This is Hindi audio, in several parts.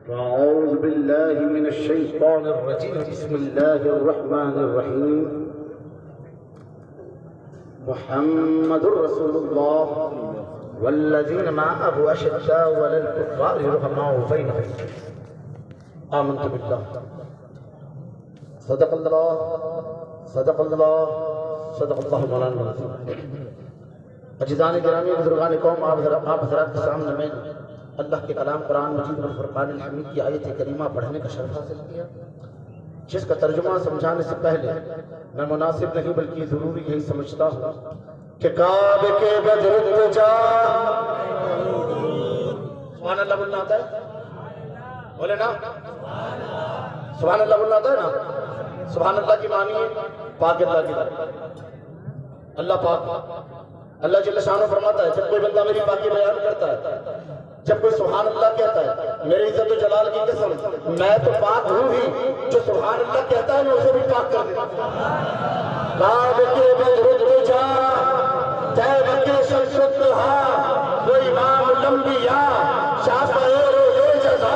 अऊज़ु बिल्लाहि मिनश शैतानिर रजीम बिस्मिल्लाहिर रहमानिर रहीम मुहम्मदुर रसूलुल्लाह वल्लज़ीना मअहु अशद्दाउ अलल कुफ़्फ़ारि रुहमाउ बैनहुम आमनतु बिल्लाह सदक़ल्लाहु मौलाना अज़ीम। अज़ीज़ान गिरामी बुज़ुर्गान कौम, आप हज़रात के सामने में अल्लाह के कलाम कुरान मजीद और फुरक़ान अल हमीद की आयत करीमा पढ़ने का शर्फ हासिल किया, जिसका तर्जुमा समझाने से पहले मैं मुनासिब नहीं बल्कि ज़रूरी यही समझता हूँ कि काबे के बदरुद जा सुभान अल्लाह बोलना आता है, बोले ना सुभान अल्लाह बोलना आता है ना। सुभान अल्लाह की मानिए पाक अल्लाह की अल्लाह पाक अल्लाह जल्ल शान फरमाता है, जब कोई बंदा मेरी पाकी बयान करता है, जब कोई सुभान अल्लाह कहता है, मेरी इज्जत और जलाल की कसम मैं तो पाक हूँ ही, जो सुभान अल्लाह कहता है मैं उसे भी पाक कर देता हूँ। काबे के बदरुद जा तैब के शमसुद्दुहा वो इमाम लंबिया शाफ़ए रोज़े जज़ा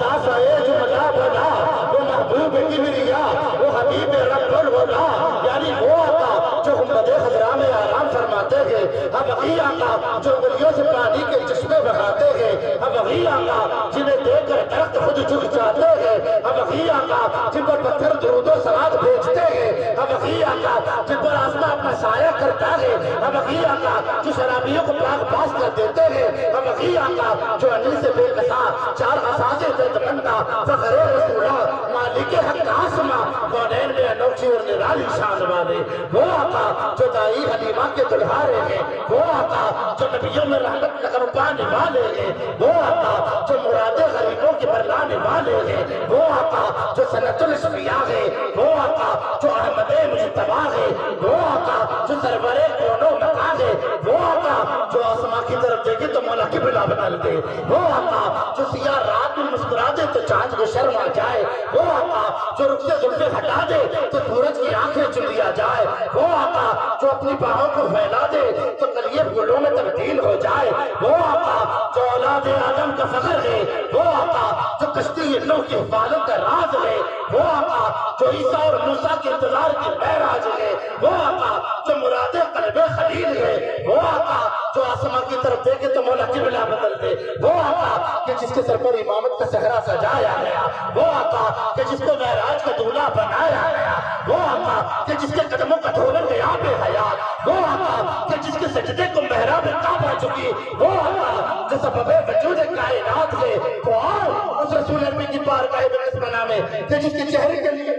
ताफ़ए जुमला बना वो महबूब किबरिया वो हबीब रब्बुल वला, यानी वो आका जो गुंबदे खज़रा में आराम फरमाते हैं, हम वही आका जो गलियों से पानी के चश्मे बहाते हैं, हम वही आका जिन्हें देखकर दरख्त खुद झुक जाते हैं, हम वही आका जिन पर पत्थर दुरूदो सलात भेजते हैं, हम वही आका जिन पर आसमां अपना साया करता है, हम वही आका जो शराबियों को पाक पास कर देते हैं, हम वही आका जो अनिल से बेकसा चार असासे दर्दमंदा फ़ख्रे रसूला मालिक हक आसमां कौनैन में अनोखी और निराली शान वाले, वो आका जो दाई हलीमा के दुल्हारे हैं, वो आका जो नबियों में रहमत नगर पाने वाले हैं, वो आका जो मुरादे गरीबों के बरलाने वाले हैं, वो आका जो सनतुल इस्फिया है, वो आका जो अहमदे मुज्तबा है, वो आका जो सरवरे कोनो मका है, वो आका जो आसमां की तरफ देखे तो मौला किबला बदल दे, वो आका जो सिया रात में मुस्कुरा दे तो चांद को शर्म आ जाए, वो आका जो रुख से जुल्फे हटा दे तो सूरज की आंखें चुंदिया जाए, वो आका जो अपनी बाहों को फैला दे तो कलिए फूलों में तब्दील हो जाए, वो आका जो औलाद आदम का फख्र है, वो आका जो कश्ती नूह की हिफाजत का राज है, वो आका जो ईसा और मूसा के इंतजार की महराज है, वो आका जो मुरादे कल्बे खलील है, वो आका जो आसमां की तरफ देखे तो मौला किबला बदल दे, वो आका कि जिसके सर पर इमामत का सहरा सजाया गया, वो आका कि जिसको महराज का दूल्हा बनाया गया, वो आका कि जिसके कदमों का धोलन गया बेहयात, वो आका कि जिसके सजदे को मेहराब काबा चुकी, वो आका जो सबबे वजूद कायनात है, तो आओ उस रसूल अरबी की बारगाह बिस्मिल्लाह में कि जिसके चेहरे के लिए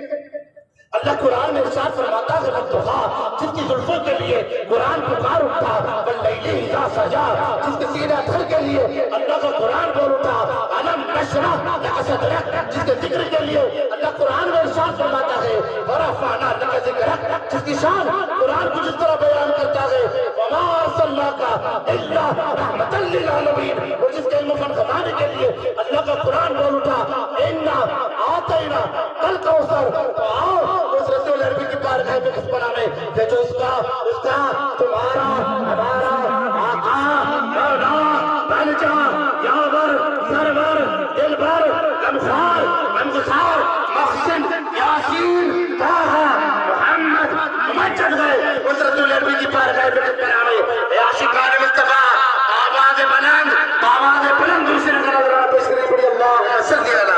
अल्लाह कुरान में इरशाद फरमाता है वद्दुहा, जिसकी जुल्फों के लिए कुरान पुकार उठा, वल्लैलि इज़ा सजा, जिसके सीना धर के लिए अल्लाह का कुरान बोल उठा, अलम नशरह लक सदरक, जिसके जिक्र के लिए अल्लाह कुरान में इरशाद फरमाता है वरफ़अना लक ज़िक्रक, जिसकी शान कुरान को जिस तरह बयान करता है वमा अरसलनाका इल्ला रहमतल लिल आलमीन, और जिसके इल्म फन खजाने के लिए अल्लाह का कुरान बोल उठा इन्ना आतैना कल कौसर, तो आओ उस रसूल अरबी की बारगाह में किस्मना में कि जो उसका तुम्हारा हमारा आका मौला बलजा यावर सरवर दिलबर गमखार गमगसार मुहसिन यासीन ताहा मोहम्मद मुमज्जद गए उस रसूल अरबी की बारगाह में किस्मना में आशिकान मुस्तफा आवाज़ बुलंद दूसरे का नजराना पेश करें बड़ी अल्लाह सल्ली अला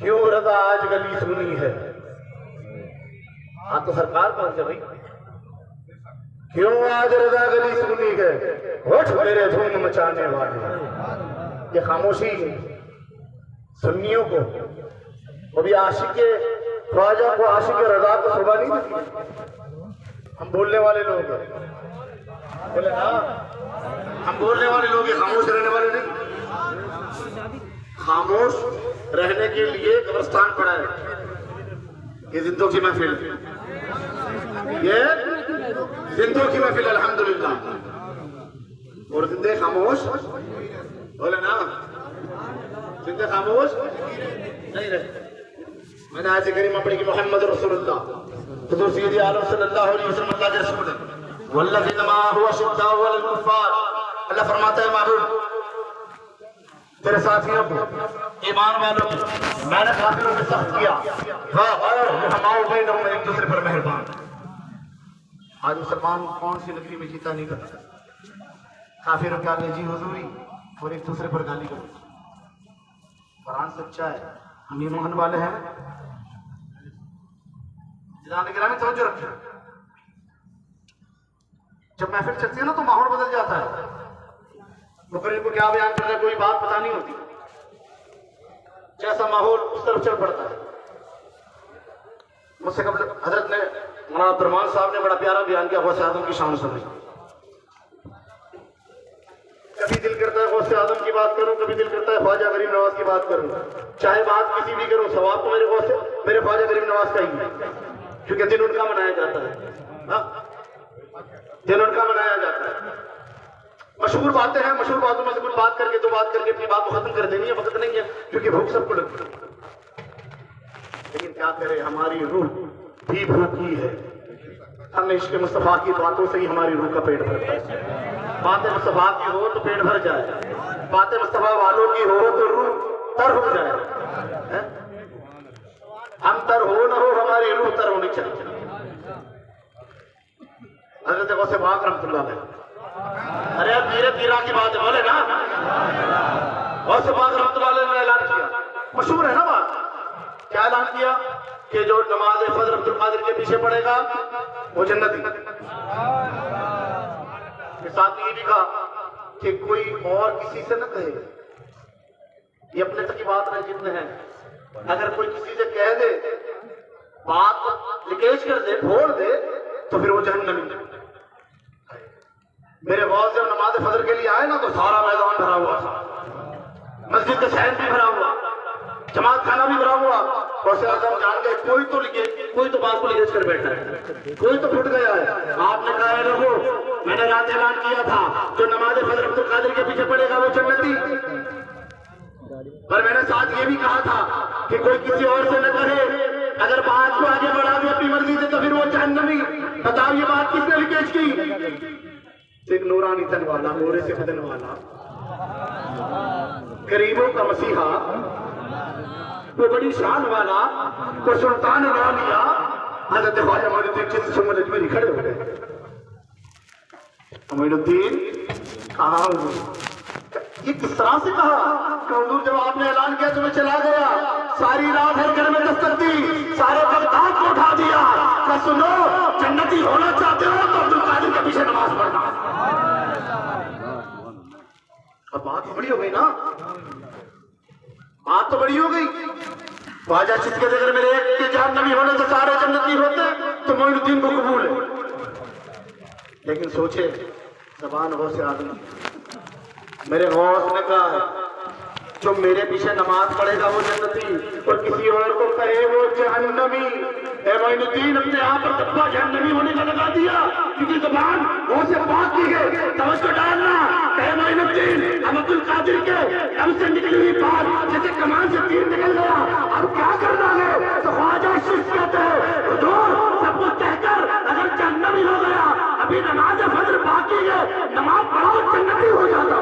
क्यों रजा आज गली सुनी है? हाँ तो सरकार कौन से भाई? क्यों आज रजा गली सुनी है? उठ मेरे धूम मचाने वाले। ये खामोशी सुन्नियों को, वो भी आशिक ख्वाजा को, आशिक रजा को सुबह नहीं देती। हम बोलने वाले लोग बोले ना, हम बोलने वाले लोग, खामोश रहने वाले नहीं। खामोश रहने के लिए कब्रिस्तान पड़ा है। ये जिंदों की महफिल, ये जिंदों की महफिल अल्हम्दुलिल्लाह। और जिंदे खामोश बोले ना, जिंदे खामोश नहीं रहे। मैंने आज करीमा पढ़ी कि मोहम्मद रसूलुल्लाह हुजूर सैयदी आलम सल्लल्लाहु अलैहि वसल्लम अल्लाह के रसूल है। वल्लज़ीना माअहु अशिद्दाउ अलल कुफ़्फ़ार, अल्लाह फरमाता है महबूब तेरे साथियों को, ईमान वालों को मैंने काफिरों पे सख्त किया, बैनहुम एक दूसरे पर मेहरबान। आज मुसलमान कौन सी नगरी में जीता नहीं करता, काफिरों के आगे जी हुजूरी और एक दूसरे पर गाली करता। कुरान सच्चा है, हम ईमान वाले हैं। निगरानी तवज्जो रखें। जब महफिल चलती है ना तो माहौल बदल जाता है। मुकर्रिर को क्या बयान करना है कोई बात पता नहीं होती, जैसा माहौल उस तरफ चल पड़ता है। मुझसे कब हजरत ने मौलाना अब्दुर्रहमान साहब ने बड़ा प्यारा बयान किया गौसे आजम की शान समझ। कभी दिल करता है गौसे आजम की बात करूं, कभी दिल करता है ख्वाजा गरीब नवाज की बात करूं। चाहे बात किसी भी करूं, सवाब तो मेरे ख्वाजा गरीब नवाज का ही है, क्योंकि दिन उनका मनाया जाता है। दिन उनका मनाया जाता है। मशहूर बातें हैं, मशहूर बातों में से कुछ बात करके दो बात करके अपनी बात को खत्म कर देनी है, वक्त नहीं है, क्योंकि भूख सबको लगती है। लेकिन क्या करे, हमारी रूह भी भूखी है। हमने इश्क मुस्तफा की बातों से ही हमारी रूह का पेट भरता है। बातें मुस्तफा की हो तो पेट भर जाए, बातें मुस्तफा वालों की हो तो रूह तर हो जाए। हम तर हो न हो, हमारी रूह तर होनी चाहिए। हज़रत गौसे पाक रहमतुल्लाह अलैह, अरे अब धीरे पीरा की बात है, बोले ना। गौसे पाक रहमतुल्लाह अलैह ने ऐलान किया, मशहूर है ना बात, क्या ऐलान किया कि जो नमाज फजर अब्दुल कादिर के पीछे पड़ेगा वो जन्नती। के साथ ये भी कहा कि कोई और किसी से न कहे, ये अपने तक की बात रहे जितने हैं। अगर कोई किसी से कह दे, बात लीकेज कर दे, फोड़ दे, तो फिर वो जहन्नमी। मेरे गौस जब नमाज फजर के लिए आए ना तो सारा मैदान भरा हुआ था, मस्जिद का शहर भी भरा हुआ, जमात खाना भी भरा हुआ। गौसे आजम जान गए कोई तो बात को लीकेज कर बैठा है, कोई तो फुट गया है। आपने कहा है लोगों, मैंने रात ऐलान किया था जो नमाज फजर अब्दुल कादिर के पीछे पड़ेगा वो जन्नती। पर मैंने साथ ये भी कहा था कि कोई किसी और से न कहे, अगर बात को आगे बढ़ा दे अपनी मर्जी से तो फिर वो जहन्नमी। बताओ ये बात किसने लीकेज की? एक नूरानी तन वाला, नूरे से बदन वाला, गरीबों का मसीहा, वो बड़ी शान वाला, वो सुल्तान रौलिया हज़रत ख्वाजा मोइनुद्दीन चिश्ती शुम्मल अजमेरी खड़े हो गए। मोइनुद्दीन कहाँ हो? ये किस तरह से कहा? हुजूर जब आपने ऐलान किया तो मैं चला गया, सारी रात हर घर में दस्तक दी, सारे बगदाद को उठा दिया। क्या सुनो, जन्नती होना चाहते हो तो अब्दुल कादिर के पीछे नमाज पढ़ना। अब बात बड़ी हो गई ना, बात तो बड़ी हो गई। ख्वाजा चिश्ती के अगर मेरे एक के जहन्नमी होने से सारे जन्नती होते तो मोइनुद्दीन को कबूल है। लेकिन सोचे ज़बान गौसे आज़म, मेरे गौस ने कहा है जो मेरे पीछे नमाज पढ़ेगा वो जन्नती और किसी और को कहे वो जहन्नमी। मोइनुद्दीन अपने आप पर दब्बा जहन्नमी होने का लगा दिया, क्योंकि ज़बान गौसे पाक की है। तवज्जो डालना, कहे मोइनुद्दीन हम अब्दुल कादिर के अब से निकली हुई बात जैसे कमान से तीर निकल गया, अब क्या करना है? तो ख्वाजा चिश्ती कहते हैं हुजूर सब कुछ कहकर अगर जहन्नमी हो गया, अभी नमाज फजर बाकी है, नमाज पढ़ो जन्नती हो जाता।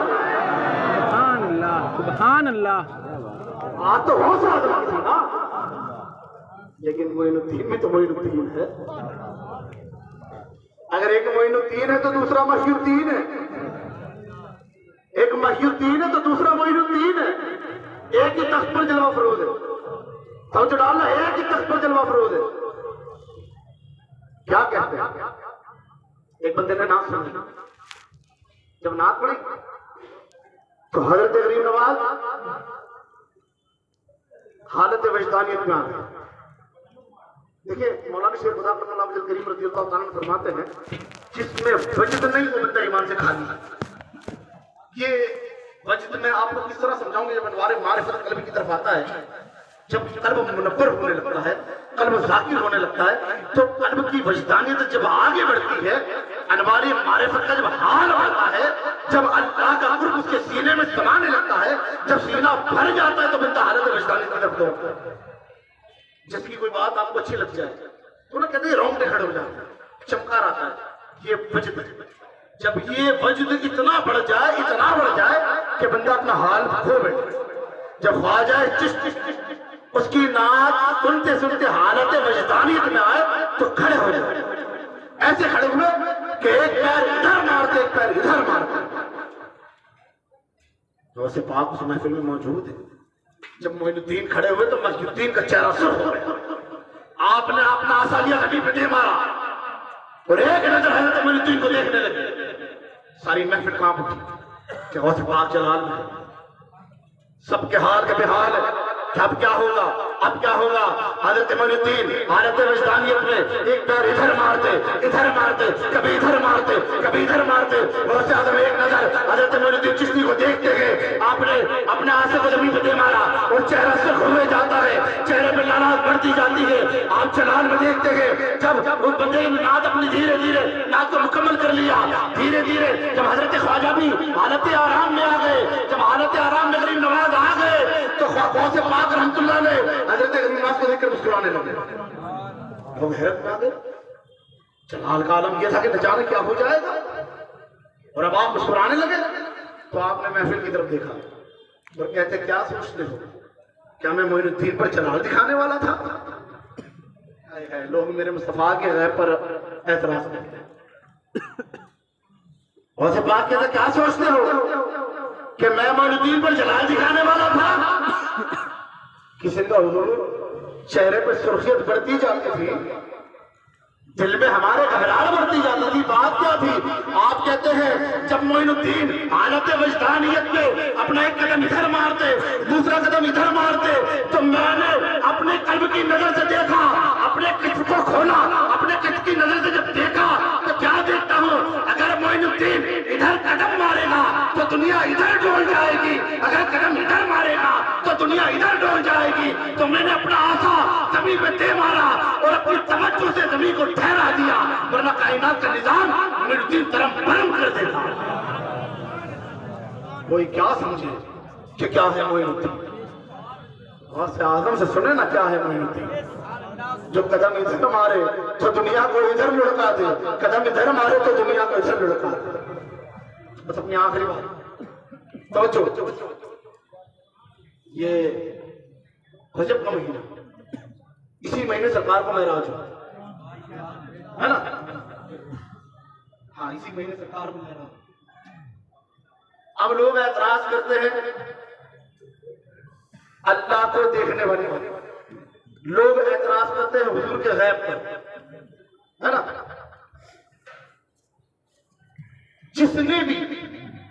सुभान अल्लाह। आज तो बहुत सारा था ना, लेकिन मोइनुद्दीन में तो मोइनुद्दीन है। अगर एक मोइनुद्दीन है तो दूसरा महीउद्दीन है, एक महीउद्दीन है तो दूसरा मोइनुद्दीन है। एक ही तख्त पर जलवा फरोज है, समझ डालना, एक ही तख्त पर जलवा फरोज है। क्या कहते हैं? एक बंदे ने नात सुनी, जब नात पढ़ी तो हजरत गरीब नवाज हालत वजदानियत में आ गए। देखिए मौलाना शेख खुदा करीम रज़ियल्लाहु ताला अन्हु फरमाते हैं जिसमें वजद नहीं वो बंदा ईमान से खाली। ये वजद मैं आपको किस तरह समझाऊंगा, जब अनवार मारिफत कल्ब की तरफ आता है, जब कल्ब मुनव्वर होने लगता है, कल्ब जाकिर होने लगता है, तो कल्ब की वजदानियत जब आगे बढ़ती है, अनवार मारिफत का जब हाल बढ़ता है, जब अल्लाह का कुर्ब उसके सीने में समाने लगता है, जब सीना भर जाता है, तो बंदा हालत वजदानियत की तरफ दौड़ता है। जिसकी कोई बात आपको अच्छी लग जाए तो ना कहते हैं रोंगटे खड़े हो जाते हैं, चमकार आता है। ये वजद, जब ये वजद इतना बढ़ जाए कि बंदा अपना हाल खो बैठे। जब ख्वाजा चिश्ती उसकी नात सुनते सुनते हालत वजदानियत में आए तो खड़े हो जाए, ऐसे खड़े हुए कि एक पैर इधर मारते, एक पैर इधर मारते। वैसे पाक उस महफिल में मौजूद है। जब मोइनुद्दीन खड़े हुए तो मस्जिदुद्दीन का चेहरा सुर्ख हो गया। आपने अपना आसा लिया, कभी पे मारा और एक नजर हजरत मोइनुद्दीन को देखने लगे। सारी महफिल कांप उठी कि गौस पाक जलाल में सबके हाल के बेहाल है। अब क्या होगा, अब क्या होगा? हजरत मोइनुद्दीन हालत वजदानियत में एक पैर इधर मारते, कभी इधर मारते, कभी इधर मारते। गौसे आज़म एक नजर हजरत मोइनुद्दीन चिश्ती को देखते गए। आपने अपने आंसू को जमीन पे मारा और चेहरा सुर्ख हुए जाता है, चेहरे पे लालात बढ़ती जाती है। आप जलाल में देखते गए, जब उस बंदे ने नात अपनी धीरे धीरे नात को मुकम्मल कर लिया, धीरे धीरे जब हजरत ख्वाजा भी हालत आराम में आ गए, जब हालत आराम में गरीब नवाज आ गए, तो गौसे पाक रहमतुल्लाह ने हजरत गरीब नवाज को देखकर मुस्कुराने लगे। वो हैरत में आ गए। जलाल का आलम यह था कि न जाने क्या हो जाएगा, और अब आप मुस्कुराने लगे। तो आपने महफिल की तरफ देखा और कहते क्या सोचते हो, क्या मैं मोइनुद्दीन पर जलाल दिखाने वाला था? लोग मेरे मुस्तफा के गैब पर एतराज करते हैं। और से बात कहते क्या सोचते हो कि मैं मोइनुद्दीन पर जलाल दिखाने वाला था? किसी का हुजूर चेहरे पर सुर्खियत बढ़ती जाती थी, दिल में हमारे घबराहट बढ़ती जाती थी। बात क्या थी? आप कहते हैं जब मोइनुद्दीन हालत वजदानियत में अपना एक कदम इधर मारते, दूसरा कदम इधर मारते, तो मैंने अपने कल्ब की नजर से देखा, अपने किस्म को खोला, अपने किस्म की नजर से जब देखा तो क्या देखता हूँ? अगर मोइनुद्दीन इधर कदम मारेगा तो दुनिया इधर डोल जाएगी, अगर कदम इधर मारेगा तो दुनिया इधर डोल जाएगी। तो मैंने अपना आशा जमीन पे दे मारा और अपनी तवज्जो से जमीन को ठहरा दिया, वरना कायनात का निजाम मोइनुद्दीन तरफ भरम कर देता। कोई क्या समझे कि क्या है मोइनुद्दीन? गौसे आज़म से सुने ना क्या है मोइनुद्दीन। जो कदम इधर मारे तो दुनिया को इधर लुढ़का दे, कदम इधर मारे तो दुनिया को इधर लुढ़का दे। बस अपनी आखिरी बात तवज्जो, ये रजब का महीना, इसी महीने सरकार को मेराज हुआ है ना? हाँ, इसी महीने सरकार को मेराज। अब लोग एतराज करते हैं अल्लाह को देखने वाले, लोग एतराज करते हैं हुजूर के गैब पर, है ना? जिसने भी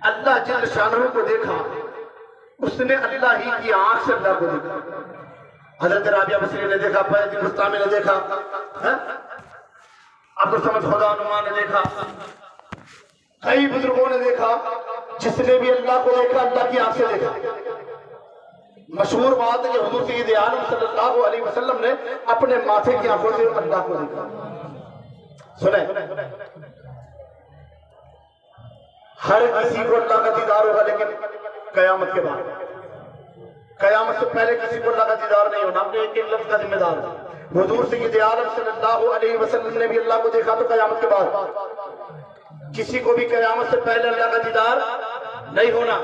अल्लाह जल्ल शानहू को देखा उसने अल्लाह ही की आंख से अल्लाह को देखा। हजरत राबिया बसरी ने देखा, फैज़ बुस्तामी ने देखा, अब्दुल समद खुदानुमा ने देखा, कई बुजुर्गों ने देखा। जिसने भी अल्लाह को देखा अल्लाह की आंख से देखा। मशहूर बात है कि हुजूर सय्यद आलम सल्लल्लाहु अलैहि वसल्लम ने अपने माथे की आंखों से अल्लाह को देखा। सुने, हर किसी को अल्लाह का दीदार होगा, लेकिन कयामत के बाद, कयामत से पहले किसी को अल्लाह का दीदार नहीं होना। अपने एक एक लफ्ज का जिम्मेदार है। हुजूर सय्यद आलम सल्लल्लाहु अलैहि वसल्लम ने भी अल्लाह को देखा, तो कयामत के बाद किसी को भी कयामत से पहले अल्लाह का दीदार नहीं होना।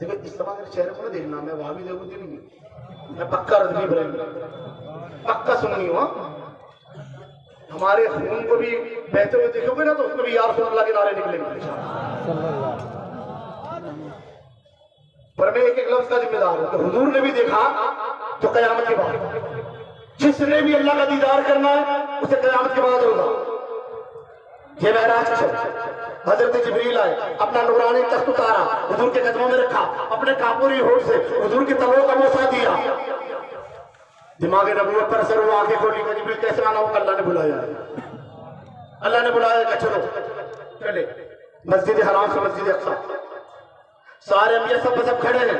देखो इस तरह के चेहरे को ना देखना, मैं वहां भी देखूंगी नहीं, मैं पक्का रजनी भरेंगे, पक्का सुननी हुआ। हमारे खून को भी बहते हुए देखोगे ना तो उसमें भी यार सुन अल्लाह के नारे निकलेंगे। पर मैं एक एक लफ्ज का जिम्मेदार हूं। तो हुजूर ने भी देखा तो कयामत के बाद, जिसने भी अल्लाह का दीदार करना है उसे कयामत के बाद होगा। ये महराज हजरत जिब्रील आए, अपना नूरानी तख्त उतारा, हुजूर के कदमों में रखा, अपने कापूरी होठ से हुजूर की तलवों का बोसा दिया, दिमाग नबूवत पर असर हुआ, आंखें खोली। जिब्रील कैसे आना होगा? अल्लाह ने बुलाया, अल्लाह ने बुलाया कि चलो चले। मस्जिद हराम से मस्जिद अक्सा, सारे अंबिया सब खड़े हैं।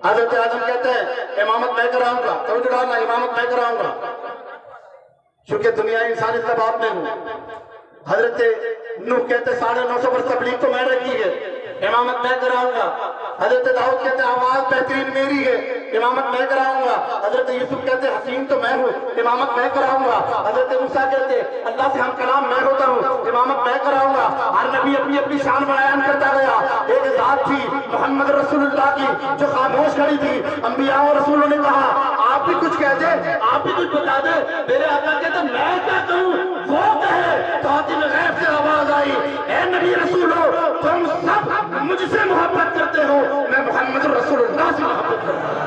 हजरत आदम कहते हैं इमामत मैं कराऊंगा, तो डालना इमामत मैं कराऊंगा, क्योंकि दुनिया इंसानियत का बाप मैं हूं। हजरत नूह कहते 950 वर्ष तबलीग तो मैंने की है, इमामत मैं कराऊंगा। हजरत दाऊद कहते आवाज बेहतरीन मेरी है, इमामत मैं कराऊंगा। हजरत यूसुफ कहते हसीन तो मैं हूँ, इमामत मैं कराऊंगा। हजरत मूसा कहते अल्लाह से हम कलाम मैं होता हूँ, इमामत मैं कराऊंगा। हर नबी अपनी अपनी शान बयान करता गया। एक जात थी मोहम्मद रसूलुल्लाह की जो खामोश खड़ी थी। अंबिया और रसूलों ने कहा आप भी कुछ कह दे, आप भी कुछ बता दे। मेरे आका कहते मैं क्या कहूँ वो कहे। तो में गैब से आवाज आई, ए नबी रसूलो तुम सब मुझसे मोहब्बत करते हो, मैं मोहम्मद रसूलुल्लाह से मोहब्बत करता हूं।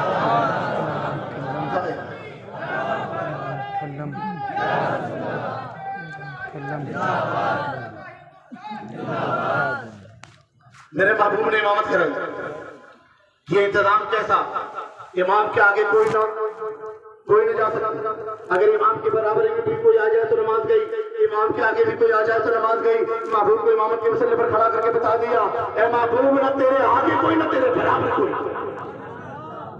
मेरे महबूब ने इमामत कराई। ये इंतजाम कैसा, इमाम के आगे कोई न जा सकता। अगर इमाम के बराबर में भी कोई आ जाए तो नमाज गई, इमाम के आगे भी कोई आ जाए तो नमाज गई। महबूब को इमामत के मसले पर खड़ा करके बता दिया, ए महबूब न तेरे आगे कोई न तेरे बराबर कोई,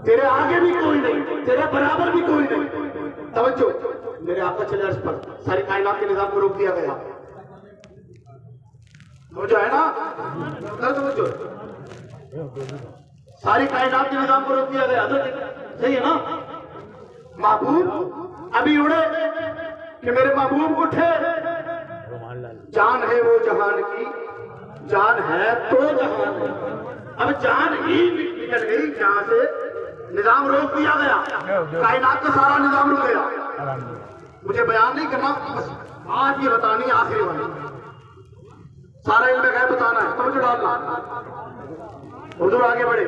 तेरे आगे भी कोई नहीं, तेरे बराबर भी कोई नहीं। तवज्जो, मेरे आका चले अर्श पर, सारी कायनात के निजाम को रोक दिया गया। जो है ना तवज्जो, सारी कायनात के निजाम को रोक दिया गया। सही है ना। महबूब अभी उड़े कि मेरे महबूब उठे, जान है वो जहान की, जान है तो जहान है। अब जान ही निकल गई जहां से, निजाम रोक दिया गया, कायनात का सारा निजाम रुक गया। मुझे बयान नहीं करना, बस आज ये बतानी आखिरी वाली, सारा इल्म गैब बताना है, समझ डालना। हुजूर आगे बढ़े,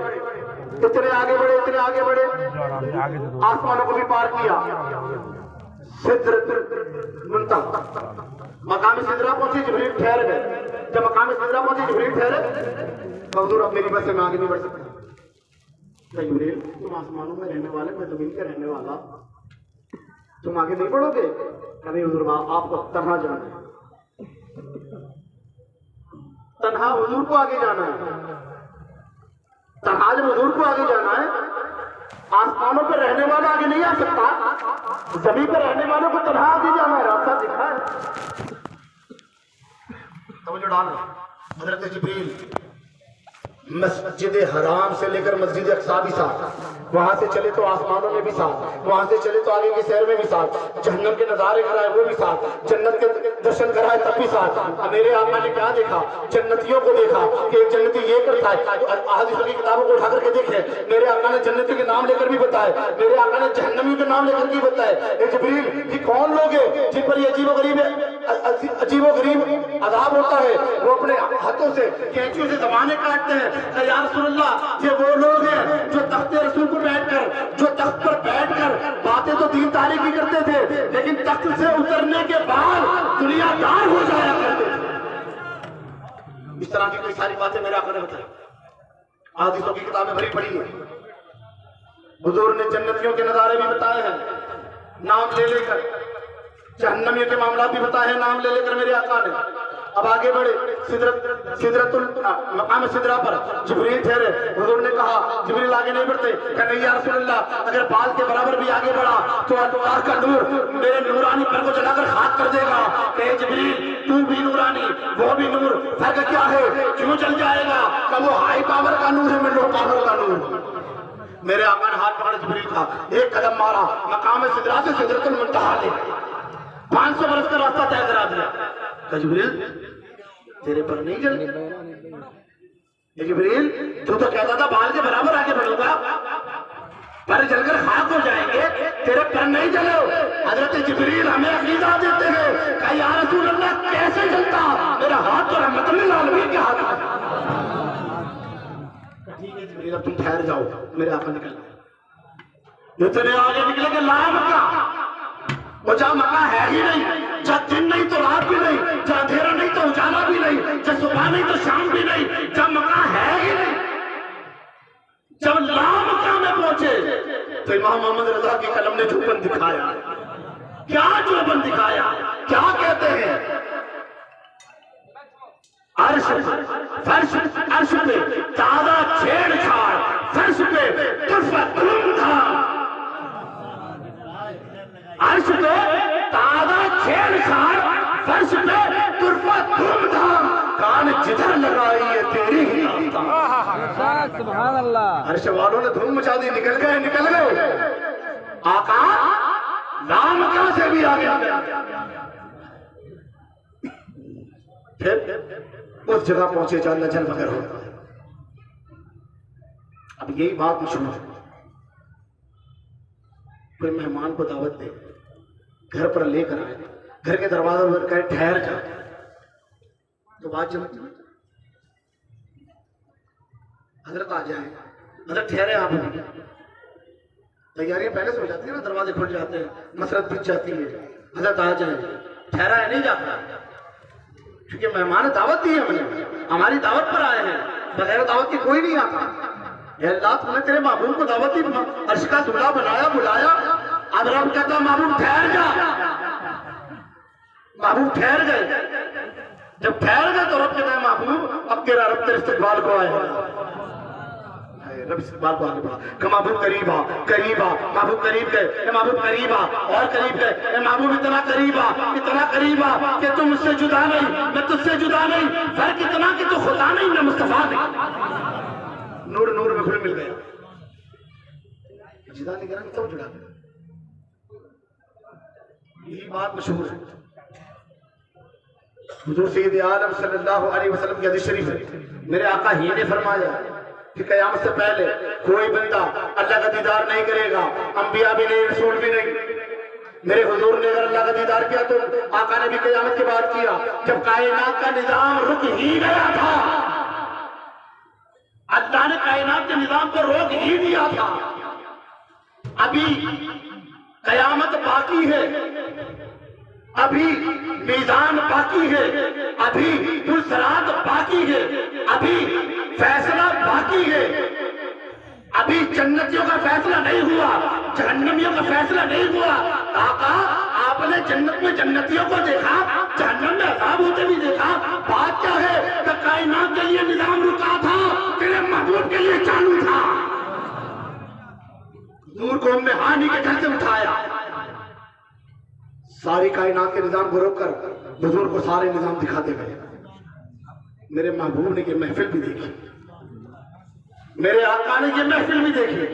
इतने आगे बढ़े, इतने आगे बढ़े, आसमानों को भी पार किया। सिदरतुल मुंतहा, मकाम सिदरा पहुंचे, जिब्रील ठहर गए। जब मकाम सिदरा पहुंचे, जिब्रील ठहरे, तो हुजूर अब मेरी बस से मैं आगे नहीं बढ़ सकता। जिब्रील तुम आसमानों में रहने वाले, मैं जमीन पे रहने वाला, तुम आगे नहीं बढ़ोगे? नहीं हुजूर आपको तन्हा जाना है, तन्हा हुजूर को आगे जाना है। तन्हा जब हुजूर को आगे जाना है, आसमानों पर रहने वाला आगे नहीं आ सकता, जमीन पर रहने वालों को तन्हा आगे जाना है, रास्ता दिखा है। तो जो डालना हजरत जिब्रील मस्जिद हराम से लेकर मस्जिद अक्सा भी साथ, वहां से चले तो आसमानों में भी साथ, वहां से चले तो आगे के शहर में भी साथ, जहन्नम के नजारे कराए वो भी साथ, जन्नत के दर्शन कराए तब भी साथ। मेरे आका ने क्या देखा, जन्नतियों को देखा कि एक जन्नती ये करता है। हदीस की किताबों को उठा करके देखे, मेरे आका ने जन्नती के नाम लेकर भी बताए, मेरे आका ने जहन्नमियों के नाम लेकर भी बताए। जिब्रील ये कौन लोग हैं जिन पर ये अजीबो गरीब अजाब होता है, वो अपने हाथों से कैंचियों से जबाने काटते हैं। या रसूलल्लाह ये वो लोग हैं जो तख्ते रसूल पर बैठकर, जो तख्त पर बैठकर बातें तो दीन तारीख की करते थे, लेकिन तख्त से उतरने के बाद दुनियादार हो जाया करते थे। इस तरह की कोई सारी बातें मेरे आका ने बताई, हदीसों की किताबें भरी पड़ी है। हुजूर ने जन्नतियों के नजारे भी बताए हैं नाम ले लेकर, जहन्नमियों के मामला भी बताए हैं नाम ले लेकर मेरे आका ने। अब आगे बढ़े, सिदरतुल मकाम सिदरा पर जिब्रील ठहरे। हुजूर ने कहा, जिब्रील आगे नहीं बढ़ते, नहीं या रसूलल्लाह अगर बाल के बराबर भी आगे बढ़ा तो अल्लाह का नूर मेरे नूरानी पर को जलाकर खाक कर देगा। कहे जिब्रील तू भी नूरानी वो भी नूर, फर्क क्या है, क्यों जल जाएगा? कब वो हाई पावर का नूर है, मैं लो पावर का नूर। मेरे आका ने हाथ पकड़ जिब्रील का एक कदम मारा, मकाम सिदरा से सिदरतुल मुंतहा ले 500 बरस का रास्ता तय करा दिया। जिब्रील तेरे पर नहीं जल, जिब्रील तू तो कहता था बाल के बराबर आगे बढ़ूंगा, पर जलकर खाक हो जाएंगे, तेरे पर नहीं जलो। हजरत जिब्रील हमें अकीदा देते हैं, कहा या रसूल अल्लाह कैसे जलता, मेरा हाथ तो रहमतुल आलमीन के हाथ में। ठीक है जिब्रील अब तुम ठहर जाओ, मेरे आका निकल। इतने आगे निकले कि ला मक्का, वो जहाँ मक्का है ही नहीं, जहाँ दिन नहीं तो रात भी नहीं, जहाँ अंधेरा नहीं तो उजाला भी नहीं, जहाँ सुबह नहीं तो शाम भी नहीं, जहाँ मक्का है ही नहीं। जब ला मक्का में पहुंचे तो इमाम मोहम्मद रजा की कलम ने झूपन दिखाया। क्या झूपन दिखाया, क्या कहते हैं? अर्श फर्श अर्श पे ताज़ा छेड़छाड़, फर्श पे तुर्फत धूमधाम, अर्श पे ताज़ा छेड़छाड़, फर्श पे तुर्फत धूमधाम, कान जिधर लगाई है तेरी ही नाम। सुभान अल्लाह। अर्श वालों ने धूम मचा दी, निकल गए। आका नाम कहां से भी आ गया। फिर उस जगह पहुंचे जहां नजर वगैरह होता है। अब यही बात मशहूर है, कोई मेहमान को दावत दे, घर पर लेकर आए, घर के दरवाजे पर कहे ठहर जा, तो बात जमती है। हजरत आ जाए, हजरत ठहरे, आप तैयारियां पहले से हो जाती है ना, दरवाजे खुल जाते हैं, मसरत बिछ जाती है, हजरत आ जाए, ठहरा है नहीं जाता, क्योंकि मेहमान दावत दी है हमने, हमारी दावत पर आए हैं, बगैर दावत की कोई नहीं आता। अल्लाह तुमने तेरे महबूब को दावत दी, अर्श का दूल्हा बनाया, बुलाया, अब रब कहता महबूब ठहर जा, महबूब ठहर गए। जब ठहर गए तो रब कहता है महबूब अब तेरा रब तेरे इस्तकबाल को आएगा, रब इस्तकबाल को आगे बढ़ा, कि महबूब करीब आ, करीब आ, महबूब करीब गए, महबूब करीब आ, और करीब गए, महबूब इतना करीब आ, इतना करीब आ कि तुम मुझसे जुदा नहीं, मैं तुझसे जुदा नहीं, फर्क इतना कि तू खुदा नहीं, मैं मुस्तफा नहीं। नूर नूर में घुल मिल गया, जुदा नहीं करा तब जुड़ा गया। यही बात मशहूर है। हुजूर सैयद आलम सल्लल्लाहु अलैहि वसल्लम की हदीस शरीफ है, मेरे आका ही ने फरमाया कि क़यामत से पहले कोई बंदा अल्लाह का दीदार नहीं करेगा, अंबिया भी नहीं, रसूल भी नहीं। मेरे हुजूर ने अगर अल्लाह का दीदार किया तो आका ने भी क़यामत के बाद किया, जब कायनात का निजाम रुक ही गया था, अल्लाह ने कायनात के निजाम को रोक ही दिया था। अभी क़यामत बाकी है, अभी मीज़ान बाकी है, अभी पुलसरात बाकी है, अभी फैसला बाकी है, अभी जन्नतियों का फैसला नहीं हुआ, जहन्नमियों का फैसला नहीं हुआ। आका आपने जन्नत में जन्नतियों को देखा, जहन्नम में अज़ाब होते भी देखा, बात क्या है कि कायनात के लिए निजाम रुका था, तेरे महबूब के लिए चालू था। नूर को उम्मे हानी के घर से उठाया, सारी कायनात के निजाम को रोककर हुजूर को सारे निजाम दिखाते गए। मेरे महबूब ने ये महफिल भी देखी, मेरे आका ने ये महफिल भी देखी,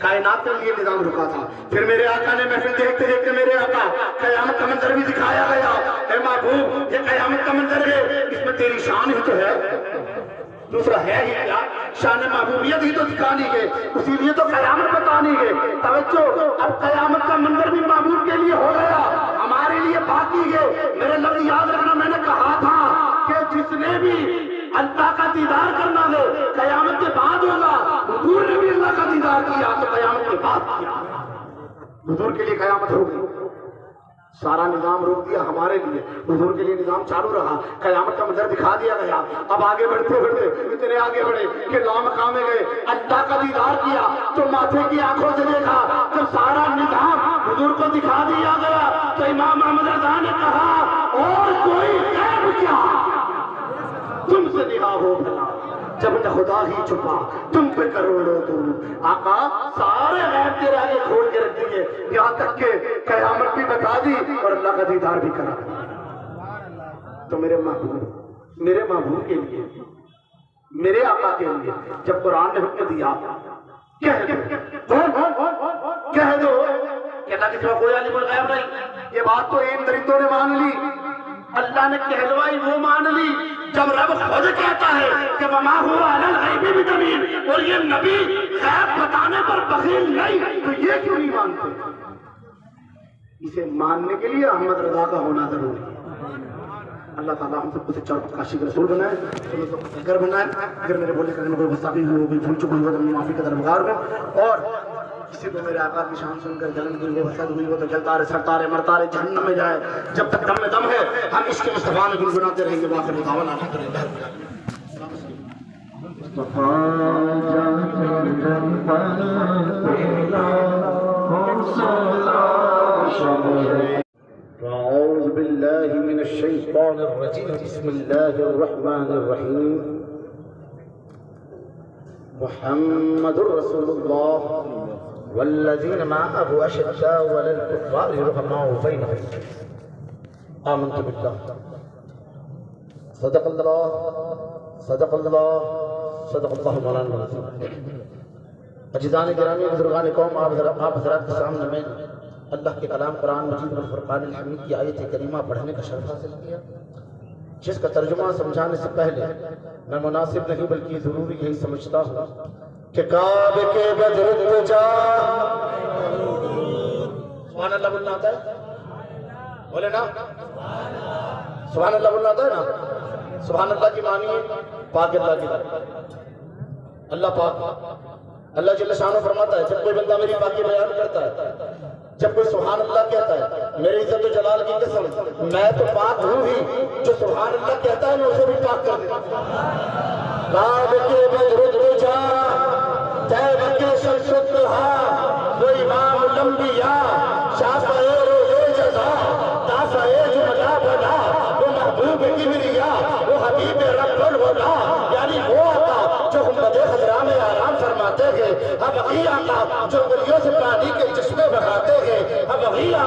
कायनात के लिए निजाम रुका था। फिर मेरे आका ने महफिल देखते देखते मेरे आका कयामत का मंजर भी दिखाया गया। ए महबूब ये कयामत का मंजर है, इसमें तेरी शान ही तो है, दूसरा है ही क्या, शान महबूबियत ही तो दिखानी है, इसीलिए तो कयामत बतानी है। तवज्जो, अब कयामत का मंजर भी महबूब के लिए हो गया, हमारे लिए बाकी है। मेरे लफ्ज़ याद रखना, मैंने कहा था कि जिसने भी अल्लाह का दीदार करना है कयामत के बाद होगा। हुजूर ने भी अल्लाह का दीदार किया तो कयामत के बाद किया, हुजूर के लिए कयामत होगी। सारा निजाम रोक दिया हमारे लिए, हुजूर के लिए निजाम चालू रहा, कयामत का मंजर दिखा दिया गया। अब आगे बढ़ते बढ़ते इतने आगे बढ़े कि लामकाम में गए, अल्लाह का दीदार किया तो माथे की आंखों से देखा, तो सारा निजाम हुजूर को दिखा दिया गया। तो इमाम अहमद रज़ा ने कहा और कोई गैब क्या, तुमसे निगाह हो भला, जब न खुदा ही छुपा तुम पे करोड़ों तुम। आका सारे गैब तेरे आगे खोल के रख दिए, यहाँ तक के कयामत भी बता दी और अल्लाह का दीदार भी करा। तो मेरे महबूब के लिए, मेरे आका के लिए जब कुरान ने हुक्म दिया कह दो कि अल्लाह के सिवा कोई आलिम गैब नहीं, ये बात तो इन दरिंदों ने मान ली, अल्लाह ने कहलवाई वो मान ली। जब रब खुद कहता है कि वमा हुवा अलल गैबि बिदलील, और ये नबी गैब बताने पर बखील नहीं, तो ये क्यों नहीं मानते? इसे मानने के लिए अहमद रजा का होना जरूरी है। अल्लाह ताला हम सबको सच्चा और काशी का रसूल बनाए, तुम्हें तो अगर बनाए। अगर मेरे बोलने करने में कोई गुस्ताखी हुई, कोई भूल चूक हुई हो तो मैं माफी का दरगुजार हूँ। और किसी को मेरे आका की शान सुनकर जलन हुई हो, हसद हुई हो तो जलता रहे, सड़ता रहे, मरता रहे, जहन्नम में जाए। जब तक दम में दम है हम इसके मुस्तफा में गुनगुनाते रहेंगे। वाखिर दावन अल्हम्दुलिल्लाह। औज़ु बिल्लाहि मिनश शैतानिर रजीम बिस्मिल्लाहिर्रहमानिर्रहीम मुहम्मदुर रसूलुल्लाह वल्लज़ीना मअहु अशद्दाउ अलल कुफ़्फ़ारि रुहमाउ बैनहुम आमनतु बिल्लाह सदक़ल्लाह मौलाना अज़ीज़ान गिरामी बुज़ुर्गान कौम, आप हज़रात के सामने में अल्लाह के कलाम कुरान मजीद वल फुरक़ानिल हमीद की आयत करीमा पढ़ने का शर्फ हासिल किया, जिसका तर्जुमा समझाने से पहले मैं मुनासिब नहीं बल्कि ज़रूरी यही समझता हूँ कि काबे के बदर तुझा सुभान अल्लाह बोलना आता है, बोले ना सुभान अल्लाह बोलना आता है ना। सुभान अल्लाह की मानिए पाक अल्लाह की, अल्लाह पाक। अल्लाह जल्ल शानो फरमाता है, जब कोई बंदा मेरी पाकी बयान करता है, जब कोई सुभान अल्लाह कहता है, मेरे इज्जत व जलाल की कसम मैं तो पाक हूँ ही, जो सुभान अल्लाह कहता है मैं उसे भी पाक कर देता हूँ। काबे के बदर तुझा तैबा के शमसुद्दुहा वो इमाम लंबिया शाफ़ए रोज़े जज़ा दाफ़ए जुमला बना वो महबूब किबरिया वो हबीब रब्बुल हुदा, यानी वो आका जो उम्मत खज़रा में आराम फरमाते हैं, हम वही आका जो गलियों से पानी के चश्मे बहाते हैं, हम वही आका